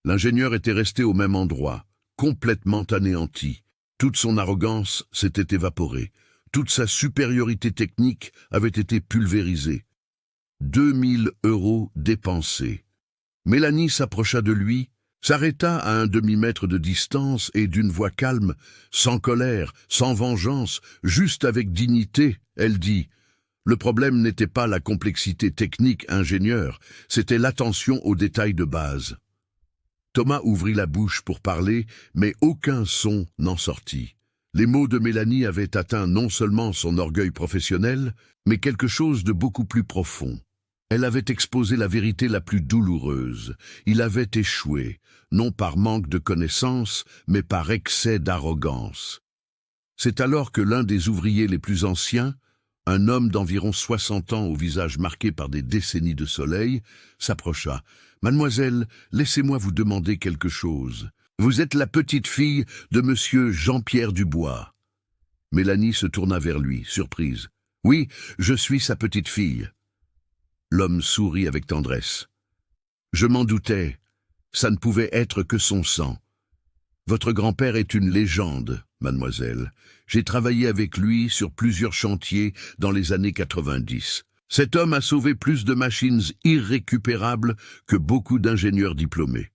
L'ingénieur était resté au même endroit, complètement anéanti. Toute son arrogance s'était évaporée. Toute sa supériorité technique avait été pulvérisée. 2000 € dépensés. Mélanie s'approcha de lui, s'arrêta à un demi-mètre de distance et d'une voix calme, sans colère, sans vengeance, juste avec dignité, elle dit « Le problème n'était pas la complexité technique ingénieure, c'était l'attention aux détails de base. » Thomas ouvrit la bouche pour parler, mais aucun son n'en sortit. Les mots de Mélanie avaient atteint non seulement son orgueil professionnel, mais quelque chose de beaucoup plus profond. Elle avait exposé la vérité la plus douloureuse. Il avait échoué, non par manque de connaissances, mais par excès d'arrogance. C'est alors que l'un des ouvriers les plus anciens, un homme d'environ 60 ans au visage marqué par des décennies de soleil, s'approcha. « Mademoiselle, laissez-moi vous demander quelque chose. Vous êtes la petite fille de monsieur Jean-Pierre Dubois. » Mélanie se tourna vers lui, surprise. « Oui, je suis sa petite fille. » L'homme sourit avec tendresse. « Je m'en doutais. Ça ne pouvait être que son sang. Votre grand-père est une légende, mademoiselle. J'ai travaillé avec lui sur plusieurs chantiers dans les années 90. Cet homme a sauvé plus de machines irrécupérables que beaucoup d'ingénieurs diplômés. »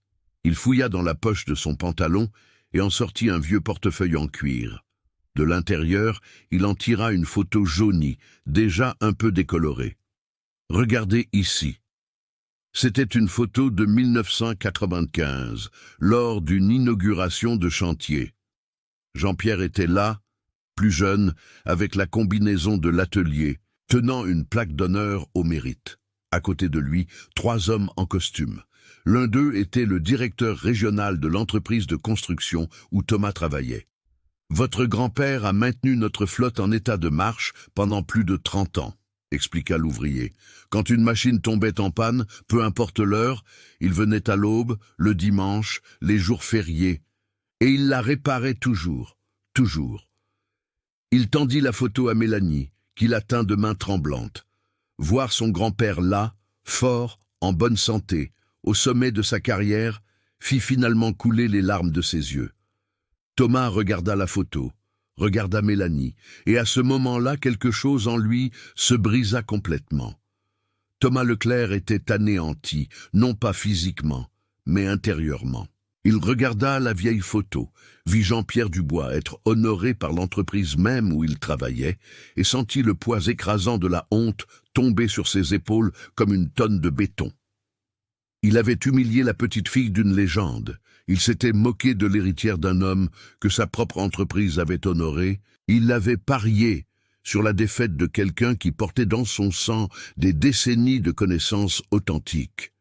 Il fouilla dans la poche de son pantalon et en sortit un vieux portefeuille en cuir. De l'intérieur, il en tira une photo jaunie, déjà un peu décolorée. « Regardez ici. » C'était une photo de 1995, lors d'une inauguration de chantier. Jean-Pierre était là, plus jeune, avec la combinaison de l'atelier, tenant une plaque d'honneur au mérite. À côté de lui, 3 hommes en costume. L'un d'eux était le directeur régional de l'entreprise de construction où Thomas travaillait. « Votre grand-père a maintenu notre flotte en état de marche pendant plus de 30 ans. expliqua l'ouvrier. Quand une machine tombait en panne, peu importe l'heure, il venait à l'aube, le dimanche, les jours fériés, et il la réparait toujours, toujours. Il tendit la photo à Mélanie, qui la tint de main tremblante. Voir son grand-père là, fort, en bonne santé, au sommet de sa carrière, fit finalement couler les larmes de ses yeux. Thomas regarda la photo, regarda Mélanie, et à ce moment-là, quelque chose en lui se brisa complètement. Thomas Leclerc était anéanti, non pas physiquement, mais intérieurement. Il regarda la vieille photo, vit Jean-Pierre Dubois être honoré par l'entreprise même où il travaillait, et sentit le poids écrasant de la honte tomber sur ses épaules comme une tonne de béton. Il avait humilié la petite fille d'une légende. Il s'était moqué de l'héritière d'un homme que sa propre entreprise avait honoré. Il l'avait parié sur la défaite de quelqu'un qui portait dans son sang des décennies de connaissances authentiques.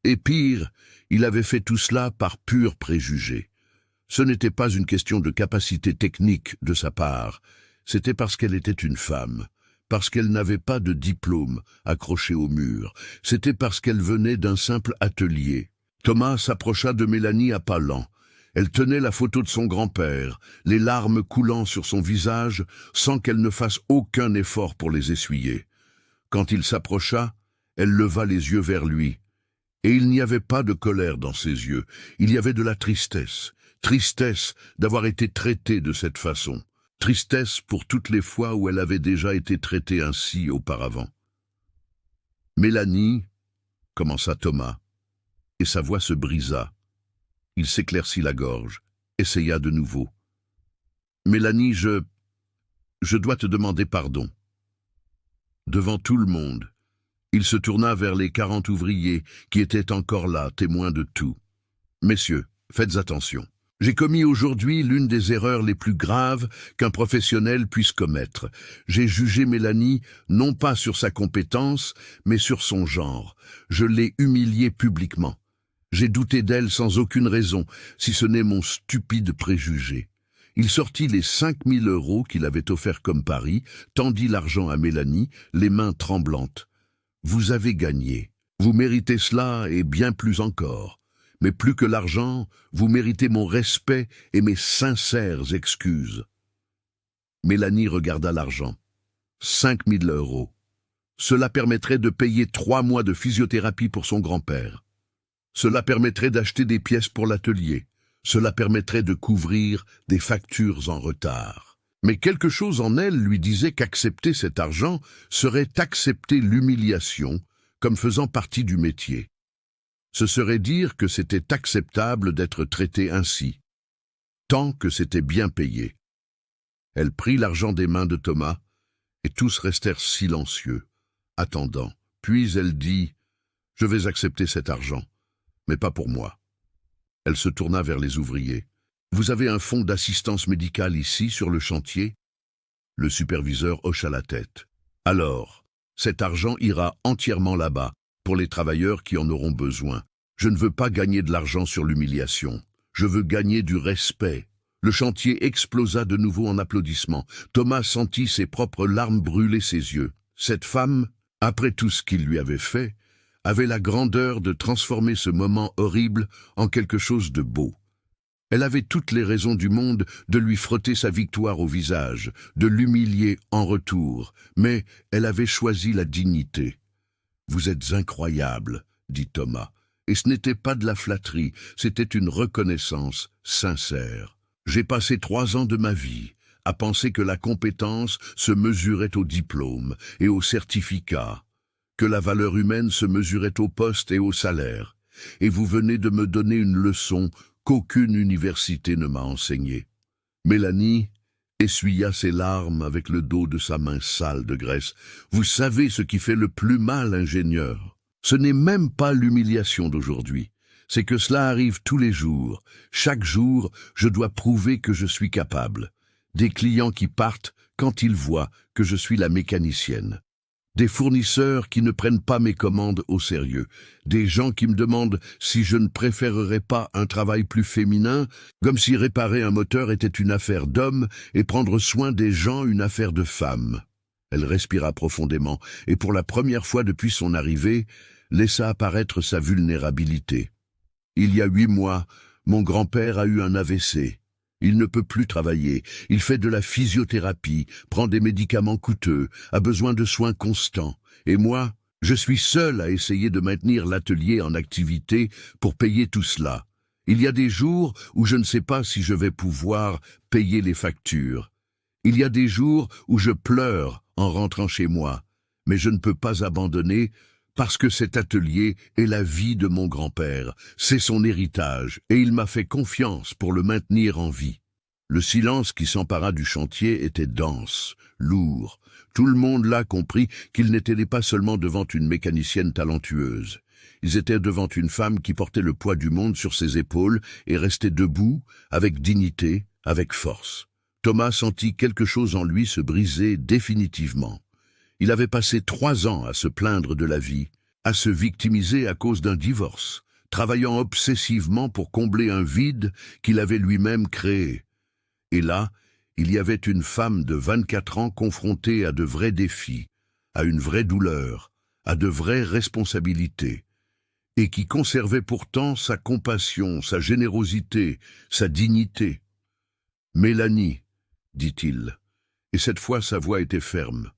Et pire, il avait fait tout cela par pur préjugé. Ce n'était pas une question de capacité technique de sa part, c'était parce qu'elle était une femme. Parce qu'elle n'avait pas de diplôme accroché au mur. C'était parce qu'elle venait d'un simple atelier. Thomas s'approcha de Mélanie à pas lents. Elle tenait la photo de son grand-père, les larmes coulant sur son visage, sans qu'elle ne fasse aucun effort pour les essuyer. Quand il s'approcha, elle leva les yeux vers lui. Et il n'y avait pas de colère dans ses yeux, il y avait de la tristesse. Tristesse d'avoir été traitée de cette façon. Tristesse pour toutes les fois où elle avait déjà été traitée ainsi auparavant. « Mélanie, » commença Thomas, et sa voix se brisa. Il s'éclaircit la gorge, essaya de nouveau. « Mélanie, je dois te demander pardon. » Devant tout le monde, il se tourna vers les 40 ouvriers qui étaient encore là, témoins de tout. « Messieurs, faites attention. J'ai commis aujourd'hui l'une des erreurs les plus graves qu'un professionnel puisse commettre. J'ai jugé Mélanie non pas sur sa compétence, mais sur son genre. Je l'ai humiliée publiquement. J'ai douté d'elle sans aucune raison, si ce n'est mon stupide préjugé. » Il sortit les 5 000 € qu'il avait offerts comme pari, tendit l'argent à Mélanie, les mains tremblantes. « Vous avez gagné. Vous méritez cela et bien plus encore. Mais plus que l'argent, vous méritez mon respect et mes sincères excuses. » Mélanie regarda l'argent. 5 000 €. Cela permettrait de payer 3 mois de physiothérapie pour son grand-père. Cela permettrait d'acheter des pièces pour l'atelier. Cela permettrait de couvrir des factures en retard. Mais quelque chose en elle lui disait qu'accepter cet argent serait accepter l'humiliation comme faisant partie du métier. Ce serait dire que c'était acceptable d'être traité ainsi, tant que c'était bien payé. Elle prit l'argent des mains de Thomas, et tous restèrent silencieux, attendant. Puis elle dit « Je vais accepter cet argent, mais pas pour moi. » Elle se tourna vers les ouvriers. « Vous avez un fonds d'assistance médicale ici, sur le chantier ?» Le superviseur hocha la tête. « Alors, cet argent ira entièrement là-bas, pour les travailleurs qui en auront besoin. Je ne veux pas gagner de l'argent sur l'humiliation. Je veux gagner du respect. » Le chantier explosa de nouveau en applaudissements. Thomas sentit ses propres larmes brûler ses yeux. Cette femme, après tout ce qu'il lui avait fait, avait la grandeur de transformer ce moment horrible en quelque chose de beau. Elle avait toutes les raisons du monde de lui frotter sa victoire au visage, de l'humilier en retour, mais elle avait choisi la dignité. « Vous êtes incroyable, » dit Thomas, et ce n'était pas de la flatterie, c'était une reconnaissance sincère. « J'ai passé 3 ans de ma vie à penser que la compétence se mesurait au diplôme et au certificat, que la valeur humaine se mesurait au poste et au salaire, et vous venez de me donner une leçon qu'aucune université ne m'a enseignée. » Mélanie essuya ses larmes avec le dos de sa main sale de graisse. « Vous savez ce qui fait le plus mal, ingénieur. Ce n'est même pas l'humiliation d'aujourd'hui. C'est que cela arrive tous les jours. Chaque jour, je dois prouver que je suis capable. Des clients qui partent quand ils voient que je suis la mécanicienne. Des fournisseurs qui ne prennent pas mes commandes au sérieux. Des gens qui me demandent si je ne préférerais pas un travail plus féminin, comme si réparer un moteur était une affaire d'homme et prendre soin des gens une affaire de femme. » Elle respira profondément et pour la première fois depuis son arrivée, laissa apparaître sa vulnérabilité. Il y a 8 mois, mon grand-père a eu un AVC. Il ne peut plus travailler, il fait de la physiothérapie, prend des médicaments coûteux, a besoin de soins constants. Et moi, je suis seul à essayer de maintenir l'atelier en activité pour payer tout cela. Il y a des jours où je ne sais pas si je vais pouvoir payer les factures. Il y a des jours où je pleure en rentrant chez moi, mais je ne peux pas abandonner parce que cet atelier est la vie de mon grand-père, c'est son héritage, et il m'a fait confiance pour le maintenir en vie. Le silence qui s'empara du chantier était dense, lourd. Tout le monde là comprit qu'ils n'étaient pas seulement devant une mécanicienne talentueuse. Ils étaient devant une femme qui portait le poids du monde sur ses épaules et restait debout, avec dignité, avec force. Thomas sentit quelque chose en lui se briser définitivement. Il avait passé 3 ans à se plaindre de la vie, à se victimiser à cause d'un divorce, travaillant obsessivement pour combler un vide qu'il avait lui-même créé. Et là, il y avait une femme de 24 ans confrontée à de vrais défis, à une vraie douleur, à de vraies responsabilités, et qui conservait pourtant sa compassion, sa générosité, sa dignité. « Mélanie, dit-il, et cette fois sa voix était ferme.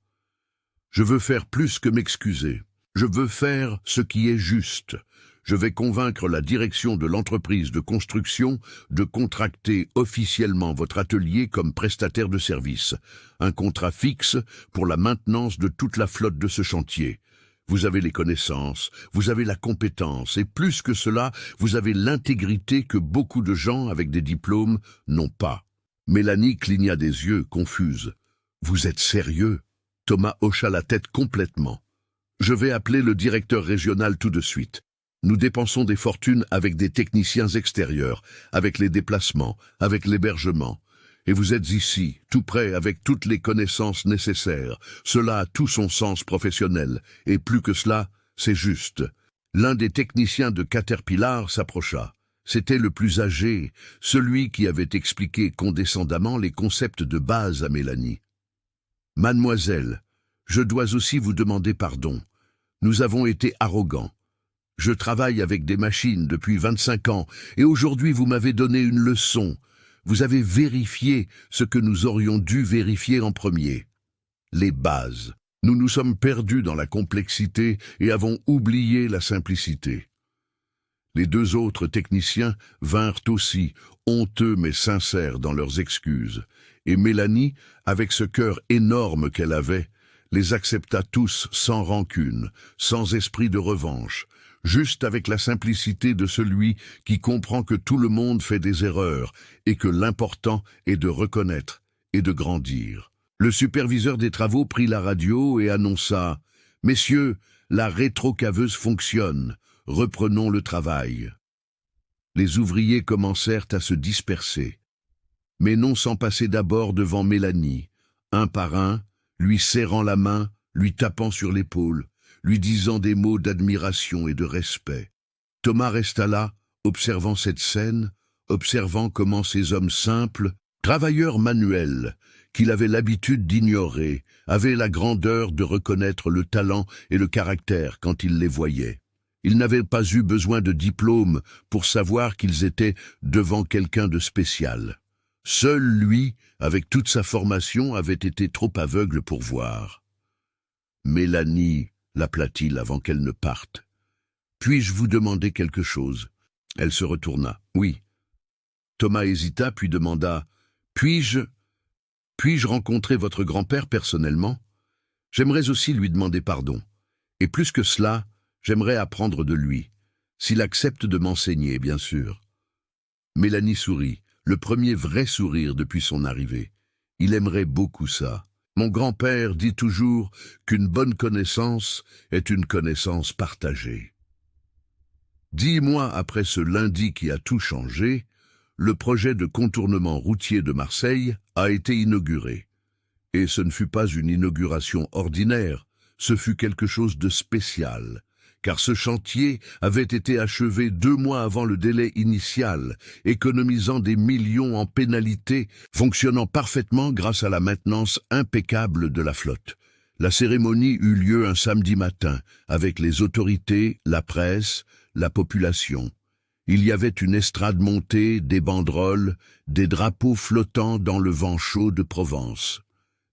Je veux faire plus que m'excuser. Je veux faire ce qui est juste. Je vais convaincre la direction de l'entreprise de construction de contracter officiellement votre atelier comme prestataire de service. Un contrat fixe pour la maintenance de toute la flotte de ce chantier. Vous avez les connaissances, vous avez la compétence, et plus que cela, vous avez l'intégrité que beaucoup de gens avec des diplômes n'ont pas. » Mélanie cligna des yeux, confuse. « Vous êtes sérieux ?» Thomas hocha la tête complètement. « Je vais appeler le directeur régional tout de suite. Nous dépensons des fortunes avec des techniciens extérieurs, avec les déplacements, avec l'hébergement. Et vous êtes ici, tout près, avec toutes les connaissances nécessaires. Cela a tout son sens professionnel. Et plus que cela, c'est juste. » L'un des techniciens de Caterpillar s'approcha. C'était le plus âgé, celui qui avait expliqué condescendamment les concepts de base à Mélanie. « Mademoiselle, je dois aussi vous demander pardon. Nous avons été arrogants. Je travaille avec des machines depuis 25 ans et aujourd'hui vous m'avez donné une leçon. Vous avez vérifié ce que nous aurions dû vérifier en premier. Les bases. Nous nous sommes perdus dans la complexité et avons oublié la simplicité. » Les 2 autres techniciens vinrent aussi, honteux mais sincères dans leurs excuses, et Mélanie, avec ce cœur énorme qu'elle avait, les accepta tous sans rancune, sans esprit de revanche, juste avec la simplicité de celui qui comprend que tout le monde fait des erreurs et que l'important est de reconnaître et de grandir. Le superviseur des travaux prit la radio et annonça « Messieurs, la rétrocaveuse fonctionne. Reprenons le travail. » Les ouvriers commencèrent à se disperser, mais non sans passer d'abord devant Mélanie, un par un, lui serrant la main, lui tapant sur l'épaule, lui disant des mots d'admiration et de respect. Thomas resta là, observant cette scène, observant comment ces hommes simples, travailleurs manuels, qu'il avait l'habitude d'ignorer, avaient la grandeur de reconnaître le talent et le caractère quand il les voyait. Ils n'avaient pas eu besoin de diplôme pour savoir qu'ils étaient devant quelqu'un de spécial. Seul lui, avec toute sa formation, avait été trop aveugle pour voir. « Mélanie, » l'appela-t-il avant qu'elle ne parte. « Puis-je vous demander quelque chose ?» Elle se retourna. « Oui. » Thomas hésita puis demanda « Puis-je rencontrer votre grand-père personnellement ? J'aimerais aussi lui demander pardon. Et plus que cela, j'aimerais apprendre de lui, s'il accepte de m'enseigner, bien sûr. » Mélanie sourit, le premier vrai sourire depuis son arrivée. Il aimerait beaucoup ça. Mon grand-père dit toujours qu'une bonne connaissance est une connaissance partagée. 10 mois après ce lundi qui a tout changé, le projet de contournement routier de Marseille a été inauguré. Et ce ne fut pas une inauguration ordinaire, ce fut quelque chose de spécial, car ce chantier avait été achevé 2 mois avant le délai initial, économisant des millions en pénalités, fonctionnant parfaitement grâce à la maintenance impeccable de la flotte. La cérémonie eut lieu un samedi matin, avec les autorités, la presse, la population. Il y avait une estrade montée, des banderoles, des drapeaux flottants dans le vent chaud de Provence.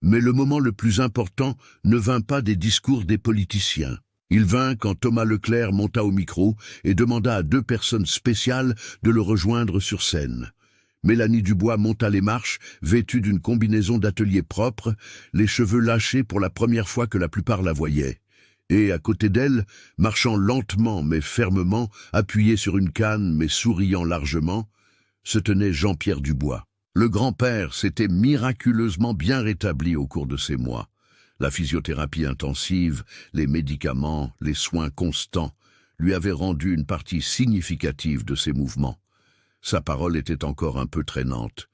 Mais le moment le plus important ne vint pas des discours des politiciens. Il vint quand Thomas Leclerc monta au micro et demanda à 2 personnes spéciales de le rejoindre sur scène. Mélanie Dubois monta les marches, vêtue d'une combinaison d'atelier propre, les cheveux lâchés pour la première fois que la plupart la voyaient. Et, à côté d'elle, marchant lentement mais fermement, appuyé sur une canne mais souriant largement, se tenait Jean-Pierre Dubois. Le grand-père s'était miraculeusement bien rétabli au cours de ces mois. La physiothérapie intensive, les médicaments, les soins constants lui avaient rendu une partie significative de ses mouvements. Sa parole était encore un peu traînante,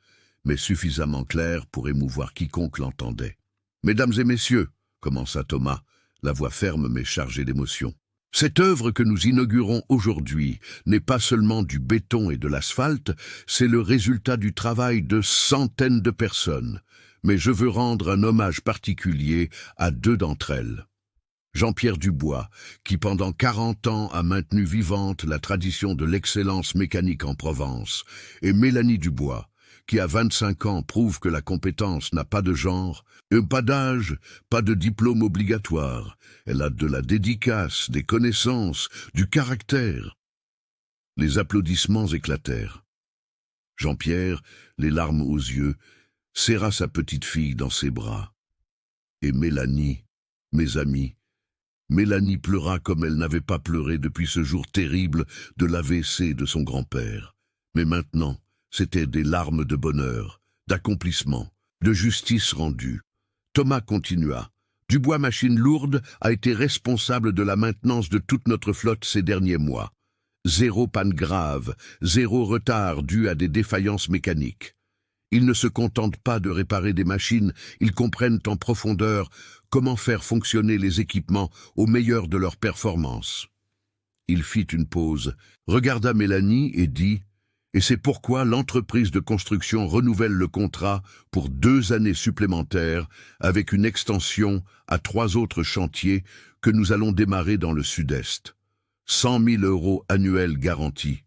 mais suffisamment claire pour émouvoir quiconque l'entendait. « Mesdames et messieurs, » commença Thomas, la voix ferme mais chargée d'émotion. « Cette œuvre que nous inaugurons aujourd'hui n'est pas seulement du béton et de l'asphalte, c'est le résultat du travail de centaines de personnes. Mais je veux rendre un hommage particulier à 2 d'entre elles. Jean-Pierre Dubois, qui pendant 40 ans a maintenu vivante la tradition de l'excellence mécanique en Provence, et Mélanie Dubois, qui à 25 ans prouve que la compétence n'a pas de genre, pas d'âge, pas de diplôme obligatoire. Elle a de la dédicace, des connaissances, du caractère. » Les applaudissements éclatèrent. Jean-Pierre, les larmes aux yeux, serra sa petite fille dans ses bras. Et Mélanie, mes amis, Mélanie pleura comme elle n'avait pas pleuré depuis ce jour terrible de l'AVC de son grand-père. Mais maintenant, c'étaient des larmes de bonheur, d'accomplissement, de justice rendue. Thomas continua. « Dubois Machine Lourde a été responsable de la maintenance de toute notre flotte ces derniers mois. 0 panne grave, 0 retard dû à des défaillances mécaniques. Ils ne se contentent pas de réparer des machines, ils comprennent en profondeur comment faire fonctionner les équipements au meilleur de leur performance. » Il fit une pause, regarda Mélanie et dit « Et c'est pourquoi l'entreprise de construction renouvelle le contrat pour 2 années supplémentaires avec une extension à 3 autres chantiers que nous allons démarrer dans le sud-est. 100 000 € annuels garantis. »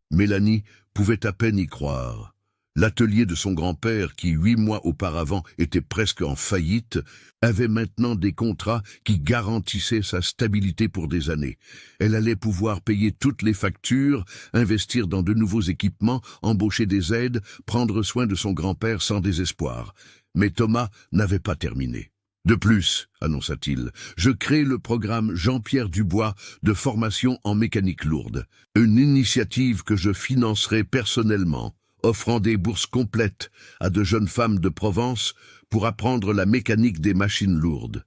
Mélanie pouvait à peine y croire. L'atelier de son grand-père, qui 8 mois auparavant était presque en faillite, avait maintenant des contrats qui garantissaient sa stabilité pour des années. Elle allait pouvoir payer toutes les factures, investir dans de nouveaux équipements, embaucher des aides, prendre soin de son grand-père sans désespoir. Mais Thomas n'avait pas terminé. « De plus, annonça-t-il, je crée le programme Jean-Pierre Dubois de formation en mécanique lourde, une initiative que je financerai personnellement, offrant des bourses complètes à de jeunes femmes de Provence pour apprendre la mécanique des machines lourdes.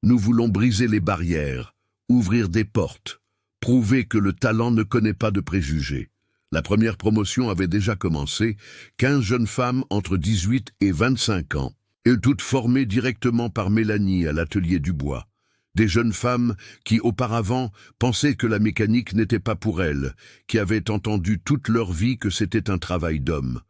Nous voulons briser les barrières, ouvrir des portes, prouver que le talent ne connaît pas de préjugés. » La première promotion avait déjà commencé, 15 jeunes femmes entre 18 et 25 ans, et toutes formées directement par Mélanie à l'atelier Dubois. Des jeunes femmes qui, auparavant, pensaient que la mécanique n'était pas pour elles, qui avaient entendu toute leur vie que c'était un travail d'homme.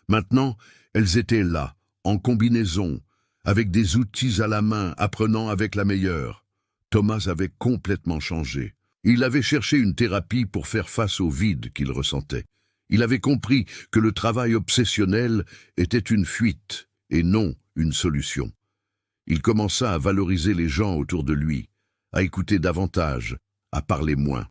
Maintenant, elles étaient là, en combinaison, avec des outils à la main, apprenant avec la meilleure. Thomas avait complètement changé. Il avait cherché une thérapie pour faire face au vide qu'il ressentait. Il avait compris que le travail obsessionnel était une fuite, et non une solution. Il commença à valoriser les gens autour de lui, à écouter davantage, à parler moins.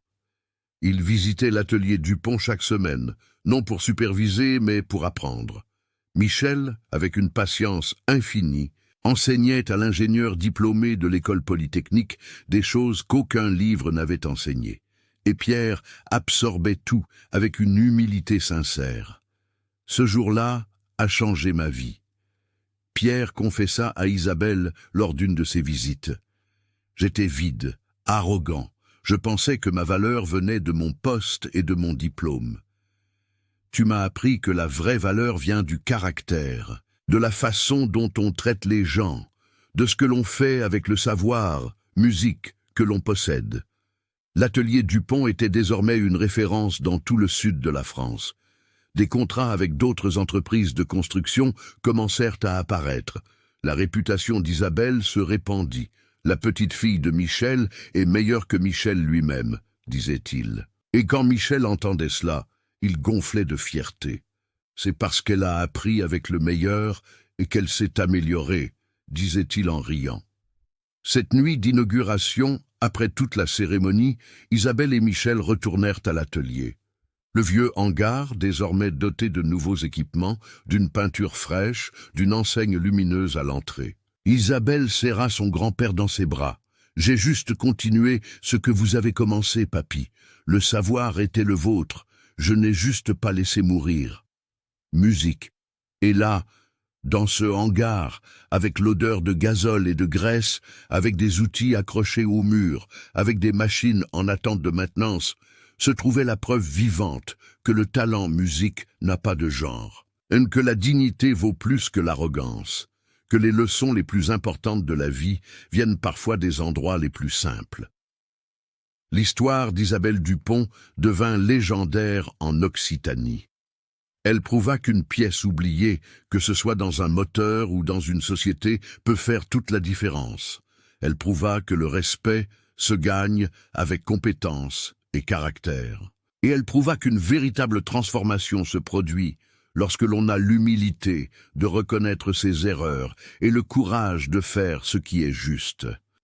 Il visitait l'atelier Dupont chaque semaine, non pour superviser, mais pour apprendre. Michel, avec une patience infinie, enseignait à l'ingénieur diplômé de l'école polytechnique des choses qu'aucun livre n'avait enseignées. Et Pierre absorbait tout avec une humilité sincère. Ce jour-là a changé ma vie. Pierre confessa à Isabelle lors d'une de ses visites. J'étais vide, arrogant. Je pensais que ma valeur venait de mon poste et de mon diplôme. Tu m'as appris que la vraie valeur vient du caractère, de la façon dont on traite les gens, de ce que l'on fait avec le savoir, musique, que l'on possède. L'atelier Dupont était désormais une référence dans tout le sud de la France. Des contrats avec d'autres entreprises de construction commencèrent à apparaître. La réputation d'Isabelle se répandit. La petite fille de Michel est meilleure que Michel lui-même, disait-il. Et quand Michel entendait cela, il gonflait de fierté. C'est parce qu'elle a appris avec le meilleur et qu'elle s'est améliorée, disait-il en riant. Cette nuit d'inauguration, après toute la cérémonie, Isabelle et Michel retournèrent à l'atelier. Le vieux hangar, désormais doté de nouveaux équipements, d'une peinture fraîche, d'une enseigne lumineuse à l'entrée. Isabelle serra son grand-père dans ses bras. « J'ai juste continué ce que vous avez commencé, papy. Le savoir était le vôtre. Je n'ai juste pas laissé mourir. » Musique. Et là, dans ce hangar, avec l'odeur de gazole et de graisse, avec des outils accrochés au mur, avec des machines en attente de maintenance, se trouvait la preuve vivante que le talent musique n'a pas de genre, et que la dignité vaut plus que l'arrogance, que les leçons les plus importantes de la vie viennent parfois des endroits les plus simples. L'histoire d'Isabelle Dupont devint légendaire en Occitanie. Elle prouva qu'une pièce oubliée, que ce soit dans un moteur ou dans une société, peut faire toute la différence. Elle prouva que le respect se gagne avec compétence et caractère. Et elle prouva qu'une véritable transformation se produit lorsque l'on a l'humilité de reconnaître ses erreurs et le courage de faire ce qui est juste.